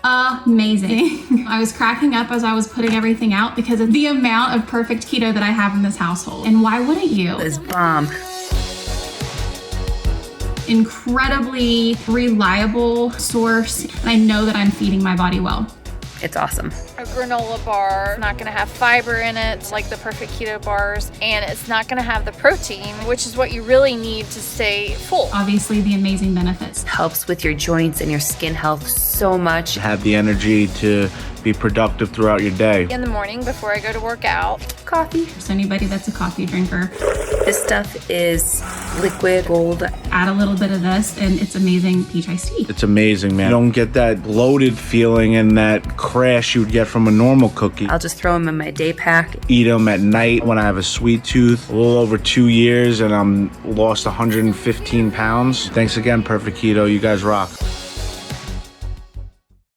amazing. I was cracking up as I was putting everything out because of the amount of perfect keto that I have in this household. And why wouldn't you? It's bomb. Incredibly reliable source. And I know that I'm feeding my body well. It's awesome. A granola bar, not gonna have fiber in it like the perfect keto bars, and it's not gonna have the protein, which is what you really need to stay full. Obviously, the amazing benefits. Helps with your joints and your skin health so much. Have the energy to be productive throughout your day. In the morning before I go to work out. Coffee. For anybody that's a coffee drinker. This stuff is liquid gold. Add a little bit of this and it's amazing peach iced tea. It's amazing, man. You don't get that bloated feeling and that crash you would get from a normal cookie. I'll just throw them in my day pack. Eat them at night when I have a sweet tooth. A little over 2 years and I'm lost 115 pounds. Thanks again, Perfect Keto. You guys rock.